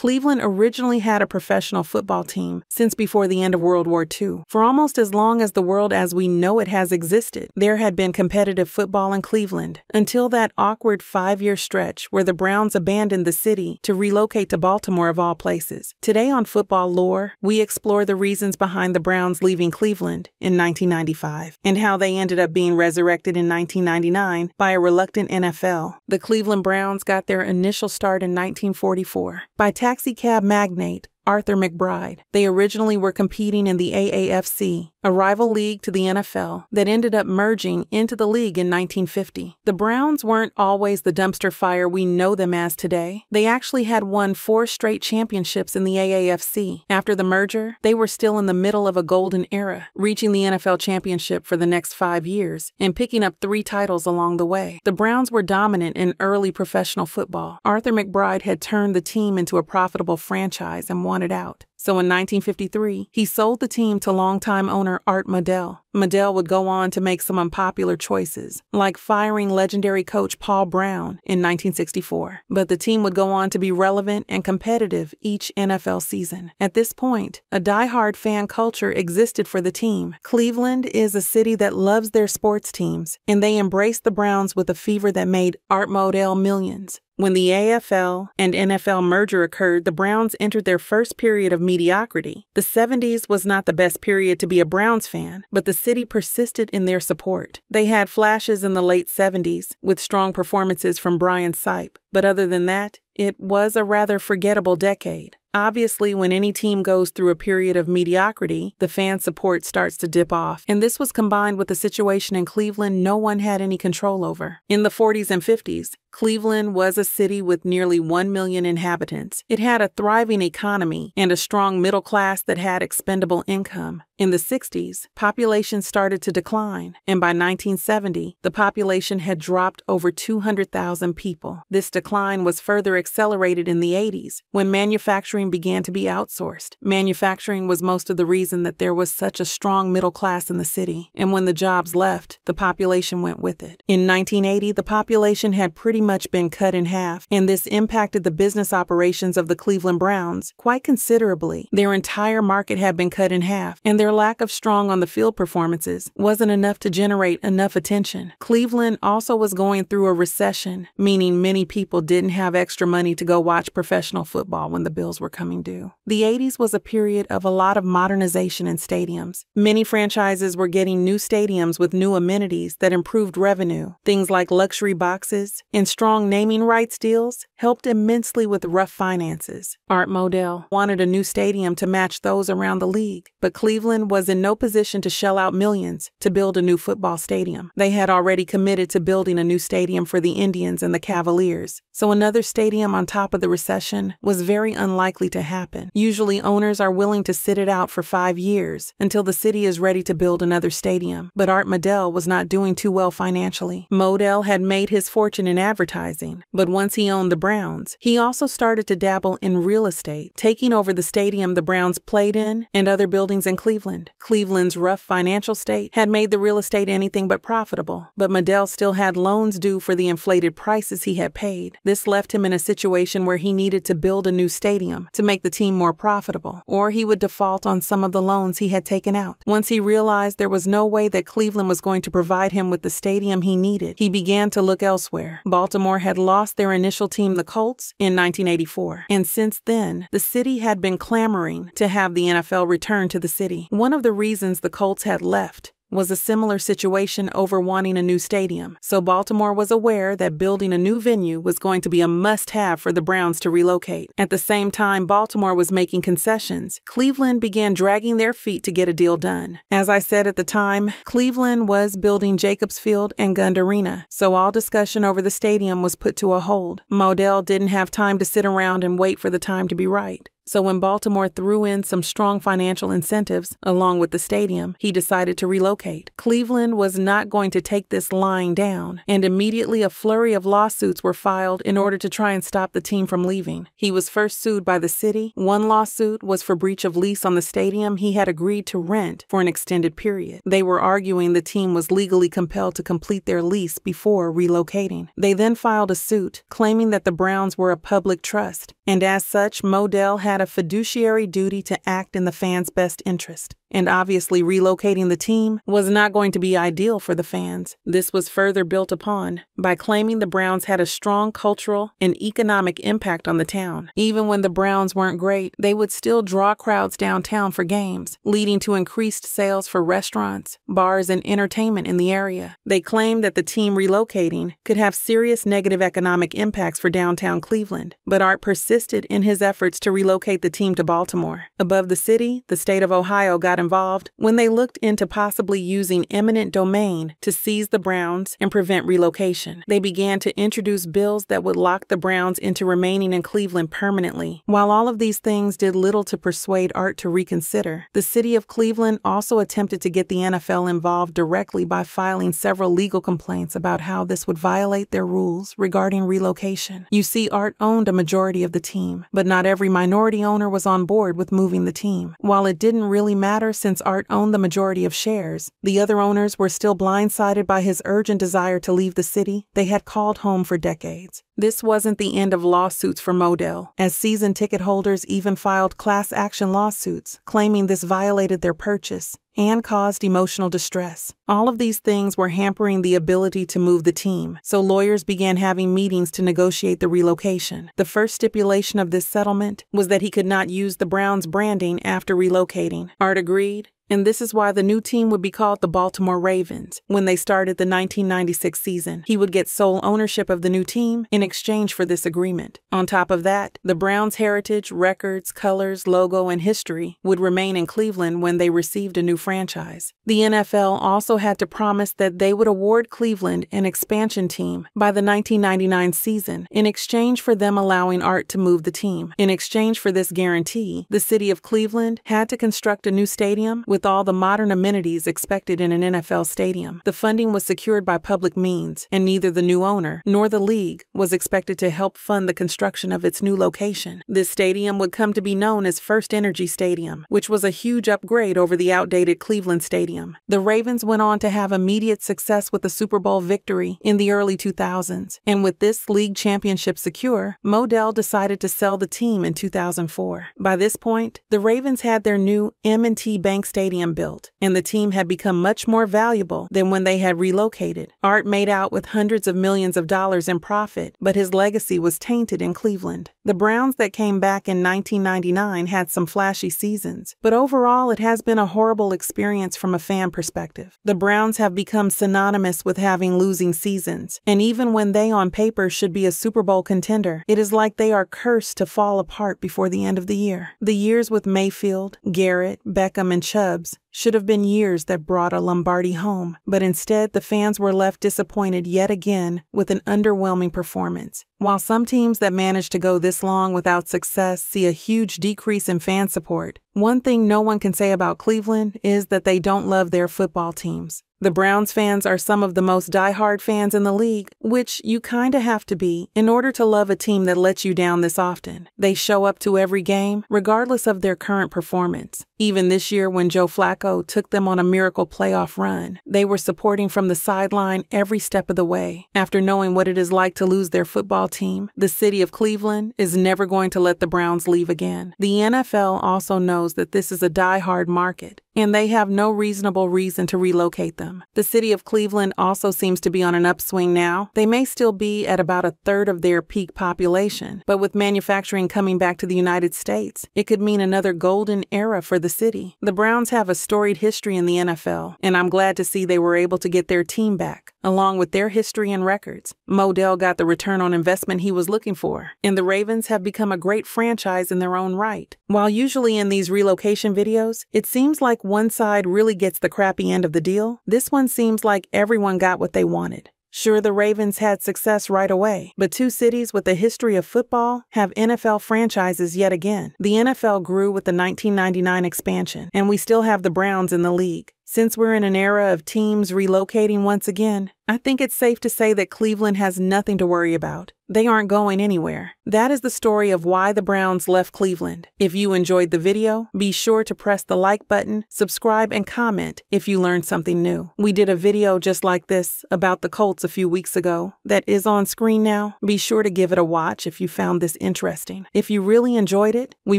Cleveland originally had a professional football team since before the end of World War II. For almost as long as the world as we know it has existed, there had been competitive football in Cleveland until that awkward 5-year stretch where the Browns abandoned the city to relocate to Baltimore of all places. Today on Football Lore, we explore the reasons behind the Browns leaving Cleveland in 1995 and how they ended up being resurrected in 1999 by a reluctant NFL. The Cleveland Browns got their initial start in 1944 by taxicab magnate Arthur McBride. They originally were competing in the AAFC, a rival league to the NFL that ended up merging into the league in 1950. The Browns weren't always the dumpster fire we know them as today. They actually had won 4 straight championships in the AAFC. After the merger, they were still in the middle of a golden era, reaching the NFL championship for the next 5 years and picking up 3 titles along the way. The Browns were dominant in early professional football. Arthur McBride had turned the team into a profitable franchise and wanted out. So in 1953, he sold the team to longtime owner Art Modell. Modell would go on to make some unpopular choices, like firing legendary coach Paul Brown in 1964. But the team would go on to be relevant and competitive each NFL season. At this point, a die-hard fan culture existed for the team. Cleveland is a city that loves their sports teams, and they embraced the Browns with a fever that made Art Modell millions. When the AFL and NFL merger occurred, the Browns entered their first period of mediocrity. The 70s was not the best period to be a Browns fan, but the city persisted in their support. They had flashes in the late 70s, with strong performances from Brian Sipe, but other than that, it was a rather forgettable decade. Obviously, when any team goes through a period of mediocrity, the fan support starts to dip off, and this was combined with a situation in Cleveland no one had any control over. In the 40s and 50s, Cleveland was a city with nearly 1 million inhabitants. It had a thriving economy and a strong middle class that had expendable income. In the 60s, population started to decline, and by 1970, the population had dropped over 200,000 people. This decline was further accelerated in the 80s, when manufacturing began to be outsourced. Manufacturing was most of the reason that there was such a strong middle class in the city, and when the jobs left, the population went with it. In 1980, the population had pretty much been cut in half, and this impacted the business operations of the Cleveland Browns quite considerably. Their entire market had been cut in half, and their lack of strong on-the-field performances wasn't enough to generate enough attention. Cleveland also was going through a recession, meaning many people didn't have extra money to go watch professional football when the bills were coming due. The 80s was a period of a lot of modernization in stadiums. Many franchises were getting new stadiums with new amenities that improved revenue. Things like luxury boxes and strong naming rights deals helped immensely with rough finances. Art Modell wanted a new stadium to match those around the league, but Cleveland was in no position to shell out millions to build a new football stadium. They had already committed to building a new stadium for the Indians and the Cavaliers, so another stadium on top of the recession was very unlikely to happen. Usually owners are willing to sit it out for 5 years until the city is ready to build another stadium, but Art Modell was not doing too well financially. Modell had made his fortune in advertising, but once he owned the Browns, he also started to dabble in real estate, taking over the stadium the Browns played in and other buildings in Cleveland. Cleveland's rough financial state had made the real estate anything but profitable, but Modell still had loans due for the inflated prices he had paid. This left him in a situation where he needed to build a new stadium to make the team more profitable, or he would default on some of the loans he had taken out. Once he realized there was no way that Cleveland was going to provide him with the stadium he needed, he began to look elsewhere. Baltimore had lost their initial team, the Colts, in 1984, and since then, the city had been clamoring to have the NFL return to the city. One of the reasons the Colts had left was a similar situation over wanting a new stadium, so Baltimore was aware that building a new venue was going to be a must-have for the Browns to relocate. At the same time Baltimore was making concessions, Cleveland began dragging their feet to get a deal done. As I said at the time, Cleveland was building Jacobs Field and Gund Arena, so all discussion over the stadium was put to a hold. Modell didn't have time to sit around and wait for the time to be right. So when Baltimore threw in some strong financial incentives, along with the stadium, he decided to relocate. Cleveland was not going to take this lying down, and immediately a flurry of lawsuits were filed in order to try and stop the team from leaving. He was first sued by the city. One lawsuit was for breach of lease on the stadium he had agreed to rent for an extended period. They were arguing the team was legally compelled to complete their lease before relocating. They then filed a suit claiming that the Browns were a public trust, and as such, Modell had a fiduciary duty to act in the fans' best interest. And obviously, relocating the team was not going to be ideal for the fans. This was further built upon by claiming the Browns had a strong cultural and economic impact on the town. Even when the Browns weren't great, they would still draw crowds downtown for games, leading to increased sales for restaurants, bars, and entertainment in the area. They claimed that the team relocating could have serious negative economic impacts for downtown Cleveland, but Art persisted in his efforts to relocate the team to Baltimore. Above the city, the state of Ohio got involved when they looked into possibly using eminent domain to seize the Browns and prevent relocation. They began to introduce bills that would lock the Browns into remaining in Cleveland permanently. While all of these things did little to persuade Art to reconsider, the city of Cleveland also attempted to get the NFL involved directly by filing several legal complaints about how this would violate their rules regarding relocation. You see, Art owned a majority of the team, but not every minority owner was on board with moving the team. While it didn't really matter since Art owned the majority of shares, the other owners were still blindsided by his urgent desire to leave the city they had called home for decades. This wasn't the end of lawsuits for Modell, as season ticket holders even filed class action lawsuits, claiming this violated their purchase and caused emotional distress. All of these things were hampering the ability to move the team, so lawyers began having meetings to negotiate the relocation. The first stipulation of this settlement was that he could not use the Browns branding after relocating. Art agreed, and this is why the new team would be called the Baltimore Ravens. When they started the 1996 season, he would get sole ownership of the new team in exchange for this agreement. On top of that, the Browns' heritage, records, colors, logo, and history would remain in Cleveland when they received a new franchise. The NFL also had to promise that they would award Cleveland an expansion team by the 1999 season in exchange for them allowing Art to move the team. In exchange for this guarantee, the city of Cleveland had to construct a new stadium with all the modern amenities expected in an NFL stadium. The funding was secured by public means, and neither the new owner nor the league was expected to help fund the construction of its new location. This stadium would come to be known as First Energy Stadium, which was a huge upgrade over the outdated Cleveland Stadium. The Ravens went on to have immediate success with the Super Bowl victory in the early 2000s, and with this league championship secure, Modell decided to sell the team in 2004. By this point, the Ravens had their new M&T Bank Stadium built, and the team had become much more valuable than when they had relocated. Art made out with hundreds of millions of dollars in profit, but his legacy was tainted in Cleveland. The Browns that came back in 1999 had some flashy seasons, but overall it has been a horrible experience from a fan perspective. The Browns have become synonymous with having losing seasons, and even when they on paper should be a Super Bowl contender, it is like they are cursed to fall apart before the end of the year. The years with Mayfield, Garrett, Beckham, and Chubb should have been years that brought a Lombardi home, but instead the fans were left disappointed yet again with an underwhelming performance. While some teams that manage to go this long without success see a huge decrease in fan support, one thing no one can say about Cleveland is that they don't love their football teams. The Browns fans are some of the most diehard fans in the league, which you kinda have to be in order to love a team that lets you down this often. They show up to every game, regardless of their current performance. Even this year when Joe Flacco took them on a miracle playoff run, they were supporting from the sideline every step of the way. After knowing what it is like to lose their football team, the city of Cleveland is never going to let the Browns leave again. The NFL also knows that this is a diehard market, and they have no reasonable reason to relocate them. The city of Cleveland also seems to be on an upswing now. They may still be at about a third of their peak population, but with manufacturing coming back to the United States, it could mean another golden era for the city. The Browns have a storied history in the NFL, and I'm glad to see they were able to get their team back, along with their history and records. Modell got the return on investment he was looking for, and the Ravens have become a great franchise in their own right. While usually in these relocation videos, it seems like one side really gets the crappy end of the deal, this one seems like everyone got what they wanted. Sure, the Ravens had success right away, but two cities with a history of football have NFL franchises yet again. The NFL grew with the 1999 expansion, and we still have the Browns in the league. Since we're in an era of teams relocating once again, I think it's safe to say that Cleveland has nothing to worry about. They aren't going anywhere. That is the story of why the Browns left Cleveland. If you enjoyed the video, be sure to press the like button, subscribe, and comment if you learned something new. We did a video just like this about the Colts a few weeks ago that is on screen now. Be sure to give it a watch if you found this interesting. If you really enjoyed it, we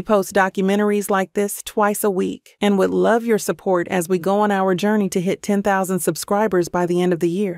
post documentaries like this twice a week and would love your support as we go on our journey to hit 10,000 subscribers by the end of the year.